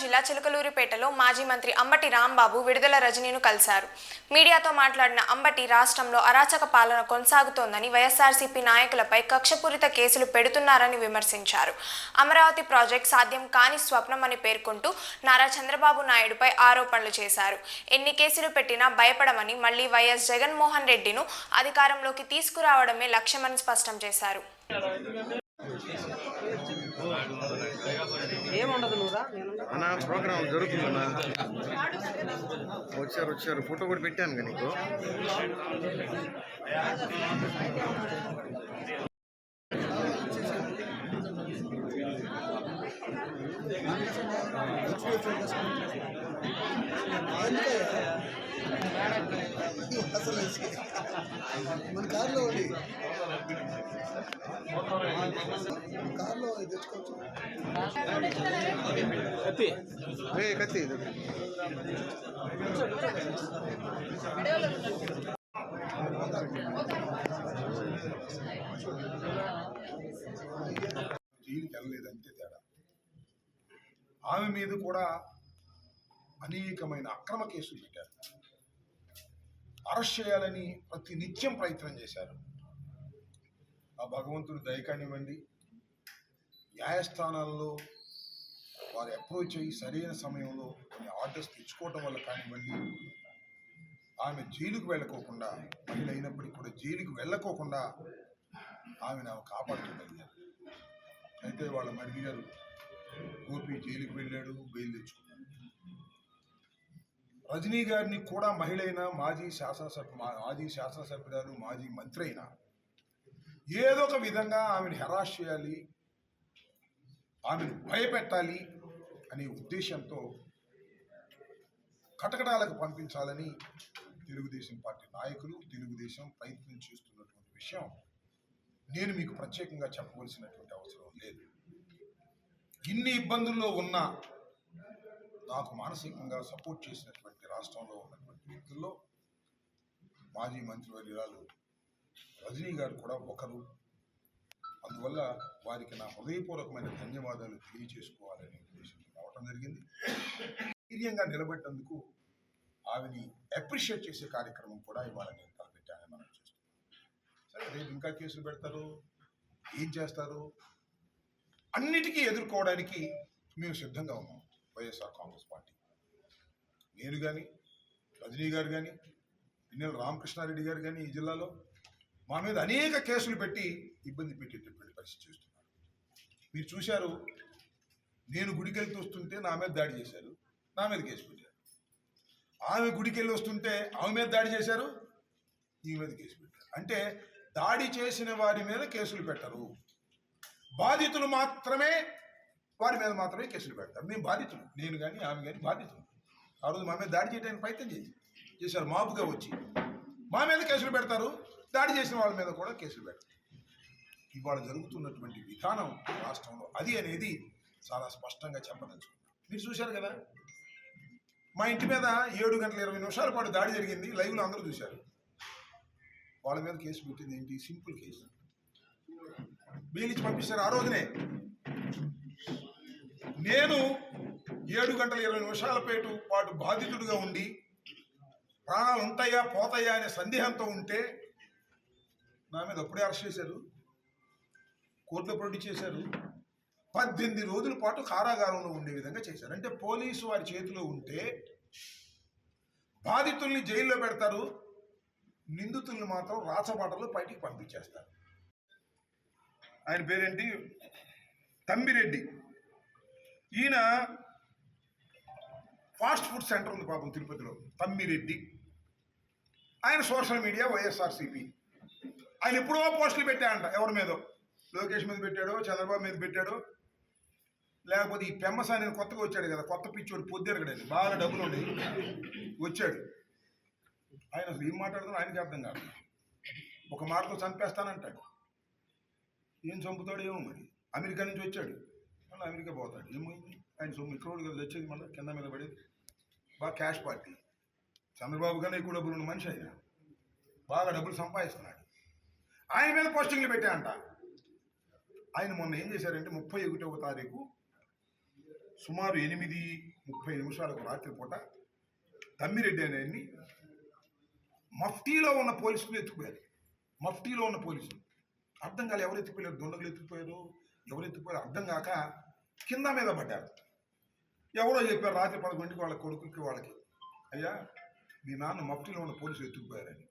జిల్లా చిలకలూరిపేటలో మాజీ మంత్రి అంబటి రాంబాబు విడుదల రజనీను కలిశారు. మీడియాతో మాట్లాడిన అంబటి రాష్ట్రంలో అరాచక పాలన కొనసాగుతోందని, వైఎస్ఆర్సీపీ నాయకులపై కక్షపూరిత కేసులు పెడుతున్నారని విమర్శించారు. అమరావతి ప్రాజెక్టు సాధ్యం కాని స్వప్నమని పేర్కొంటూ నారా చంద్రబాబు నాయుడుపై ఆరోపణలు చేశారు. ఎన్ని కేసులు పెట్టినా భయపడమని, మళ్లీ వైఎస్ జగన్మోహన్ రెడ్డిను అధికారంలోకి తీసుకురావడమే లక్ష్యమని స్పష్టం చేశారు. ఏముండదు అన్నా ప్రోగ్రామ్ జరుగుతుందన్నా వచ్చారు ఫోటో కూడా పెట్టాను కదా నీకు. మన కార్లో కార్లో తెచ్చుకోవచ్చు. కత్తి జైలుకి వెళ్ళలేదంతే తేడా. ఆమె మీద కూడా అనేకమైన అక్రమ కేసులు పెట్టారు. అరెస్ట్ చేయాలని ప్రతి నిత్యం ప్రయత్నం చేశారు. ఆ భగవంతుడు దయ కానివ్వండి, న్యాయస్థానాల్లో వారు అప్రోచ్ అయ్యి సరైన సమయంలో కొన్ని ఆర్డర్స్ తెచ్చుకోవటం వల్ల కానివ్వండి, ఆమె జైలుకు వెళ్ళకోకుండా, మహిళ అయినప్పటికీ కూడా జైలుకు వెళ్ళకోకుండా ఆమెను కాపాడుకోగలిగారు. అయితే వాళ్ళ మరిది గారు గోపి జైలుకు వెళ్ళాడు, బెయిల్ తెచ్చుకున్నాడు. రజనీ గారిని కూడా మహిళ అయినా, మాజీ శాసనసభ్యురాలు, మాజీ మంత్రి అయినా ఏదో ఒక విధంగా ఆమెను హెరాస్ చేయాలి, ఆమెను భయపెట్టాలి అనే ఉద్దేశంతో కటకటాలకు పంపించాలని తెలుగుదేశం పార్టీ నాయకులు, తెలుగుదేశం ప్రయత్నం చేస్తున్నటువంటి విషయం నేను మీకు ప్రత్యేకంగా చెప్పవలసినటువంటి అవసరం లేదు. ఇన్ని ఇబ్బందుల్లో ఉన్నా నాకు మానసికంగా సపోర్ట్ చేసినటువంటి రాష్ట్రంలో ఉన్నటువంటి వ్యక్తుల్లో మాజీ మంత్రివర్యురాలు రజనీ గారు కూడా ఒకరు. అందువల్ల వారికి నా హృదయపూర్వకమైన ధన్యవాదాలు తెలియజేసుకోవాలనే ఉద్దేశంతో రావటం జరిగింది. ధైర్యంగా నిలబెట్టేందుకు ఆమెని అప్రిషియేట్ చేసే కార్యక్రమం కూడా ఇవాళ నేను తలపెట్టానని మనం చేస్తున్నాం. సరే, రేపు ఇంకా కేసులు పెడతారు, ఏం చేస్తారు, అన్నిటికీ ఎదుర్కోవడానికి మేము సిద్ధంగా ఉన్నాం. వైఎస్ఆర్ కాంగ్రెస్ పార్టీ, నేను కానీ, రజనీ గారు కానీ, పిన్నెల రామకృష్ణారెడ్డి గారు కానీ ఈ జిల్లాలో మా మీద అనేక కేసులు పెట్టి ఇబ్బంది పెట్టేటటువంటి పరిస్థితి చేస్తున్నారు. మీరు చూశారు, నేను గుడికెళ్ళి వస్తుంటే నా మీద దాడి చేశారు, నా మీద కేసు పెట్టారు. ఆమె గుడికెళ్ళి వస్తుంటే ఆమె మీద దాడి చేశారు, ఈ మీద కేసు పెట్టారు. అంటే దాడి చేసిన వారి మీద కేసులు పెట్టరు, బాధితులు మాత్రమే, వారి మీద మాత్రమే కేసులు పెడతారు. మేము బాధితులు, నేను కానీ ఆమె కానీ బాధితులు. ఆ రోజు మా మీద దాడి చేయడానికి ప్రయత్నం చేశారు, మాపుగా వచ్చి మా మీద కేసులు పెడతారు, దాడి చేసిన వాళ్ళ మీద కూడా కేసులు పెడతారు. ఇవాళ జరుగుతున్నటువంటి విధానం రాష్ట్రంలో అది అనేది చాలా స్పష్టంగా చెప్పదలుచుకున్నాం. మీరు చూశారు కదా, మా ఇంటి మీద 7:20 పాటు దాడి జరిగింది, లైవ్లో అందరూ చూశారు. వాళ్ళ మీద కేసు పెట్టింది ఏంటి? సింపుల్ కేసు, బెయిల్ ఇచ్చి పంపిస్తారు. ఆ రోజునే నేను 7:20 పాటు బాధితుడిగా ఉండి ప్రాణాలు ఉంటాయా పోతాయా అనే సందేహంతో ఉంటే నా మీద అప్పుడే అరెస్ట్ చేశారు, కోర్టులో ప్రొడ్యూస్ చేశారు. 18 రోజుల పాటు కారాగారంలో ఉండే విధంగా చేశారు. అంటే పోలీసు వారి చేతిలో ఉంటే బాధితుల్ని జైల్లో పెడతారు, నిందితుల్ని మాత్రం రాచబాటలో బయటికి పంపించేస్తారు. ఆయన పేరేంటి? తమ్మిరెడ్డి. ఈయన ఫాస్ట్ ఫుడ్ సెంటర్ ఉంది పాపం తిరుపతిలో, తమ్మిరెడ్డి. ఆయన సోషల్ మీడియా వైఎస్ఆర్సీపీ. ఆయన ఎప్పుడో పోస్టులు పెట్టాడంట, ఎవరి మీదో, లోకేష్ మీద పెట్టాడో, చంద్రబాబు మీద పెట్టాడో, లేకపోతే ఈ పెమ్మసాని కొత్తగా వచ్చాడు కదా, కొత్త పిచ్చోడు, పొద్దురగడని, బాగా డబ్బులు ఉండి వచ్చాడు. ఆయన అసలు ఏం మాట్లాడుతున్నా ఆయనకి అర్థం కాదు. ఒక మాటతో చంపేస్తానంటాడు, ఏం చంపుతాడు ఏమో మరి. అమెరికా నుంచి వచ్చాడు, మళ్ళీ అమెరికా పోతాడు, ఏమైంది? ఆయన సొమ్ము ఇక్కడ కదా తెచ్చేది, మళ్ళీ కింద మీద పడేది. బాగా క్యాష్ పార్టీ, చంద్రబాబు కన్నా ఎక్కువ డబ్బులు ఉన్న మనిషి ఆయన, బాగా డబ్బులు సంపాదిస్తున్నాడు. ఆయన మీద పోస్టింగ్లు పెట్టాయంట. ఆయన మొన్న ఏం చేశారంటే 31వ తారీఖు సుమారు 8:30 రాత్రిపూట తమ్మిరెడ్డి అనేని మఫ్టీలో ఉన్న పోలీసులు ఎత్తుకుపోయారు. మఫ్టీలో ఉన్న పోలీసులు అర్థం కాదు, ఎవరు ఎత్తుకుపోయారు, దొండగులు ఎత్తుకుపోయారు, ఎవరు ఎత్తుకుపోయారు అర్థం కాక కింద మీద పడ్డారు. ఎవరో చెప్పారు రాత్రి 11 వాళ్ళ కొడుకుకి వాళ్ళకి, అయ్యా మీ నాన్న మఫ్టీలో ఉన్న పోలీసులు ఎత్తుకుపోయారని.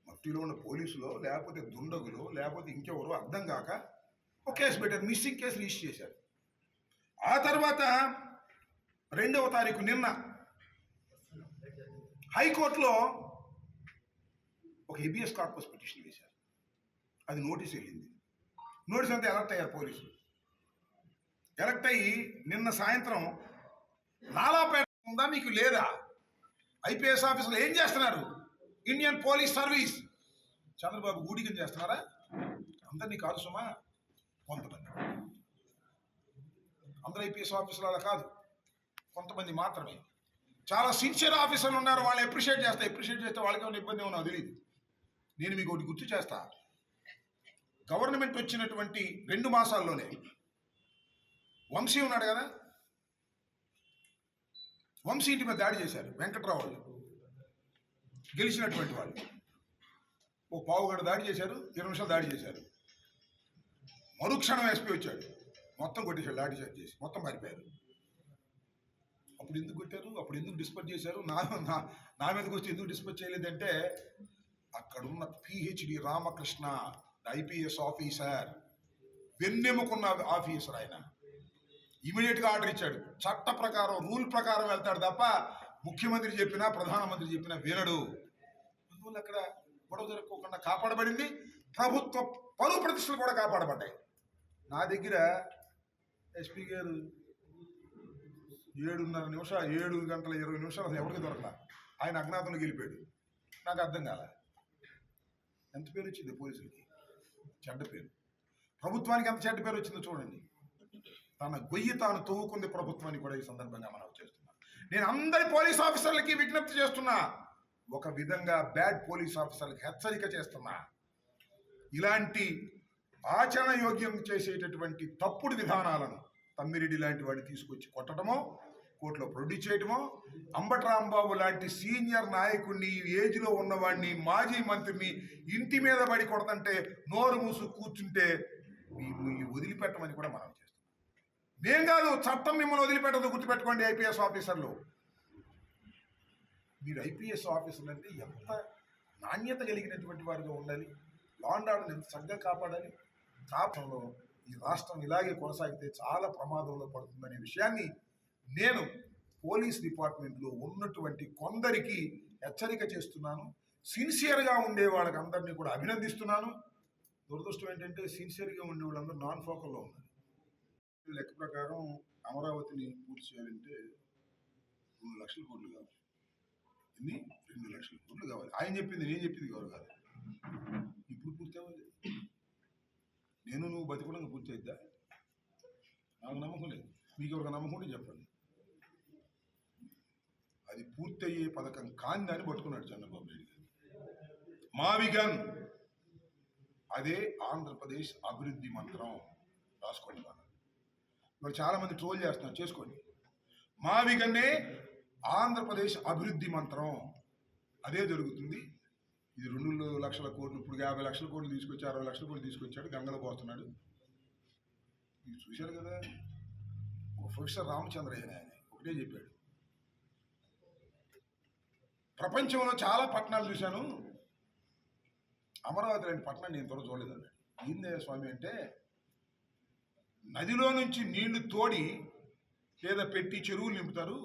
మఫ్టీలో ఉన్న పోలీసులో లేకపోతే దుండగులు లేకపోతే ఇంకెవరో అర్థం కాక ఒక కేసు పెట్టారు, మిస్సింగ్ కేసు రిజిస్టర్ చేశారు. ఆ తర్వాత 2వ తారీఖు నిన్న హైకోర్టులో ఒక హెబియస్ కార్పస్ పిటిషన్ వేశారు. అది నోటీస్ వెళ్ళింది. నోటీస్ అంతా ఎలక్ట్ అయ్యారు పోలీసులు. ఎలక్ట్ అయ్యి నిన్న సాయంత్రం నాలాపేట ఉందా మీకు లేదా, ఐపీఎస్ ఆఫీసర్లు ఏం చేస్తున్నారు, ఇండియన్ పోలీస్ సర్వీస్ చంద్రబాబు గూడికం చేస్తున్నారా? అందరినీ కాదు సుమా, కొంతమంది. అందరూ ఐపీఎస్ ఆఫీసర్లు అలా కాదు, కొంతమంది మాత్రమే. చాలా సిన్సియర్ ఆఫీసర్లు ఉన్నారు, వాళ్ళు అప్రిషియేట్ చేస్తే వాళ్ళకి ఏమైనా ఇబ్బంది ఏమో నాకు తెలియదు. నేను మీకు ఒకటి గుర్తు చేస్తా, గవర్నమెంట్ వచ్చినటువంటి 2 మాసాల్లోనే వంశీ ఉన్నాడు కదా, వంశీ ఇంటి మీద దాడి చేశారు వెంకట్రావు వాళ్ళు, గెలిచినటువంటి వాళ్ళు. ఓ పావుగంట దాడి చేశారు, 20 నిమిషాలు దాడి చేశారు. మరుక్షణం ఎస్పీ వచ్చాడు, మొత్తం కొట్టేశాడు, లాఠీ చార్జ్ చేసి మొత్తం పారిపోయారు. అప్పుడు ఎందుకు కొట్టారు, అప్పుడు ఎందుకు డిస్పర్స్ చేశారు, నా మీదకి వచ్చి ఎందుకు డిస్పర్స్ చేయలేదంటే అక్కడున్న పిహెచ్డి రామకృష్ణ ఐపీఎస్ ఆఫీసర్, వెన్నెముకున్న ఆఫీసర్, ఆయన ఇమీడియట్గా ఆర్డర్ ఇచ్చాడు. చట్ట ప్రకారం రూల్ ప్రకారం వెళ్తాడు తప్ప ముఖ్యమంత్రి చెప్పినా ప్రధానమంత్రి చెప్పినా వినడు. అందువల్ల అక్కడ గొడవ జరగకుండా కాపాడబడింది. ప్రభుత్వ పరువు ప్రతిష్టలు కూడా కాపాడబడ్డాయి. నా దగ్గర ఎస్పీ గారు 7 గంటల 20 నిమిషాలు అసలు ఎవరికి దొరకలా. ఆయన అజ్ఞాతంలోకి వెళ్ళిపోయాడు. నాకు అర్థం కాల. ఎంత పేరు వచ్చింది పోలీసులకి, చెడ్డ పేరు. ప్రభుత్వానికి ఎంత చెడ్డ పేరు వచ్చిందో చూడండి. తన గొయ్యి తాను తవ్వుకుంది ప్రభుత్వాన్ని కూడా ఈ సందర్భంగా మనం చేస్తున్నాం. నేను అందరి పోలీస్ ఆఫీసర్లకి విజ్ఞప్తి చేస్తున్నా, ఒక విధంగా బ్యాడ్ పోలీస్ ఆఫీసర్లకి హెచ్చరిక చేస్తున్నా. ఇలాంటి ఆచరణ యోగ్యం చేసేటటువంటి తప్పుడు విధానాలను తమ్మిరెడ్డి లాంటి వాడిని తీసుకొచ్చి కొట్టడమో, కోర్టులో ప్రొడ్యూస్ చేయటమో, అంబటి రాంబాబు లాంటి సీనియర్ నాయకుడిని, ఏజ్లో ఉన్నవాడిని, మాజీ మంత్రిని ఇంటి మీద పడి కొడతంటే నోరు మూసు కూర్చుంటే మిమ్మల్ని వదిలిపెట్టమని కూడా మనం చేస్తున్నాం. మేం కాదు, చట్టం మిమ్మల్ని వదిలిపెట్టదు, గుర్తుపెట్టుకోండి. ఐపీఎస్ ఆఫీసర్లు, మీరు ఐపీఎస్ ఆఫీసర్లు అంటే ఎంత నాణ్యత కలిగినటువంటి వారిగా ఉండాలి, లా అండ్ ఆర్డర్ని ఎంత చక్కగా కాపాడాలి. కాపంలో ఈ రాష్ట్రం ఇలాగే కొనసాగితే చాలా ప్రమాదంలో పడుతుందనే విషయాన్ని నేను పోలీస్ డిపార్ట్మెంట్లో ఉన్నటువంటి కొందరికి హెచ్చరిక చేస్తున్నాను. సిన్సియర్గా ఉండే వాళ్ళకి అందరినీ కూడా అభినందిస్తున్నాను. దురదృష్టం ఏంటంటే సిన్సియర్గా ఉండే వాళ్ళందరూ నాన్ ఫోకల్లో ఉన్నారు. లెక్క ప్రకారం అమరావతిని పూర్తి చేయాలంటే 2 లక్షల కోట్లు కావాలి. ఎన్ని? 2 లక్షల కోట్లు కావాలి. ఆయన చెప్పింది నేను చెప్పింది ఎవరు కాదు. ఇప్పుడు పూర్తి అవ్వాలి. నేను నువ్వు బతికుండా పూర్తి అయిద్దా? నాకు నమ్మకం లేదు. మీకు ఎవరికి నమ్మకం ఉంటే చెప్పండి. అది పూర్తయ్యే పథకం కాందని పట్టుకున్నాడు చంద్రబాబు నాయుడు గారు. మావిగన్, అదే ఆంధ్రప్రదేశ్ అభివృద్ధి మంత్రం. రాసుకోండి. మరి చాలా మంది ట్రోల్ చేస్తున్నారు, చేసుకోండి. మావిగన్నే ఆంధ్రప్రదేశ్ అభివృద్ధి మంత్రం. అదే జరుగుతుంది. ఇది 2 లక్షల కోట్లు, ఇప్పుడు 50 లక్షల కోట్లు తీసుకొచ్చి 60 లక్షల కోట్లు తీసుకొచ్చాడు, గంగలో పోస్తున్నాడు. మీరు చూశారు కదా, ఒక ప్రొఫెసర్ రామచంద్రయ్య ఆయన ఒకటే చెప్పాడు, ప్రపంచంలో చాలా పట్టణాలు చూశాను, అమరావతి లాంటి పట్టణం నేను త్వర చూడలేదన్నాడు. ఏందే స్వామి అంటే, నదిలో నుంచి నీళ్లు తోడి లేదా పెట్టి చెరువులు నింపుతారు,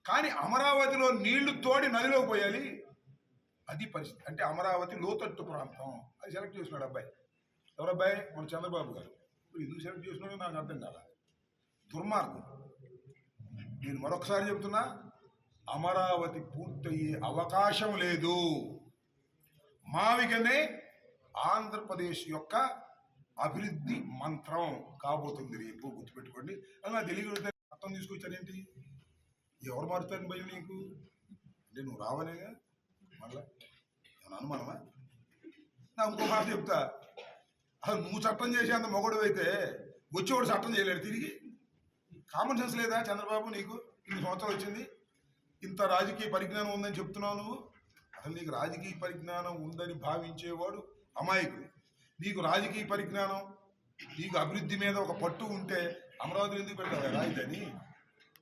కానీ అమరావతిలో నీళ్లు తోడి నదిలోకి పోయాలి, అది పరిస్థితి. అంటే అమరావతి లోతట్టు ప్రాంతం. అది సెలెక్ట్ చేస్తున్నాడు అబ్బాయి. ఎవరబ్బాయి? మన చంద్రబాబు గారు. ఇప్పుడు ఎందుకు సెలెక్ట్ చేస్తున్నాడో నాకు అర్థం కాల. దుర్మార్గం. నేను మరొకసారి చెప్తున్నా, అమరావతి పూర్తయ్యే అవకాశం లేదు. మావిగనే ఆంధ్రప్రదేశ్ యొక్క అభివృద్ధి మంత్రం కాబోతుంది రేపు, గుర్తుపెట్టుకోండి. అలా తెలియగలిగితే అర్థం తీసుకొచ్చారేంటి? ఎవరు మారుతారని భయం నీకు? అంటే నువ్వు రావనేగా మళ్ళా ఏమన్నా అనుమానమా? నా ఇంకో మాట చెప్తా, అసలు నువ్వు చట్టం చేసేంత మొగడు అయితే వచ్చేవాడు చట్టం చేయలేడు తిరిగి. కామన్ సెన్స్ లేదా చంద్రబాబు నీకు? ఇన్ని సంవత్సరాలు వచ్చింది, ఇంత రాజకీయ పరిజ్ఞానం ఉందని చెప్తున్నావు నువ్వు. అసలు నీకు రాజకీయ పరిజ్ఞానం ఉందని భావించేవాడు అమాయకుడు. నీకు రాజకీయ పరిజ్ఞానం, నీకు అభివృద్ధి మీద ఒక పట్టు ఉంటే అమరావతిలో ఎందుకు పెడతావా రాజధాని?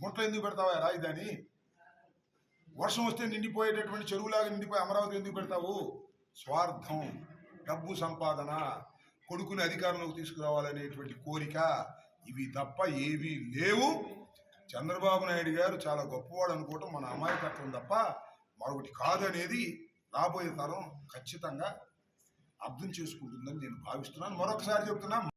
గుంటలో ఎందుకు పెడతావా రాజధాని? వర్షం వస్తే నిండిపోయేటటువంటి చెరువులాగా నిండిపోయి అమరావతి ఎందుకు పెడతావు? స్వార్థం, డబ్బు సంపాదన, కొడుకుని అధికారంలోకి తీసుకురావాలనేటువంటి కోరిక, ఇవి తప్ప ఏవీ లేవు. చంద్రబాబు నాయుడు గారు చాలా గొప్పవాడు అనుకోవటం మన అమాయకత్వం తప్ప మరొకటి కాదనేది రాబోయే తరం ఖచ్చితంగా అర్థం చేసుకుంటుందని నేను భావిస్తున్నాను. మరొకసారి చెప్తున్నా,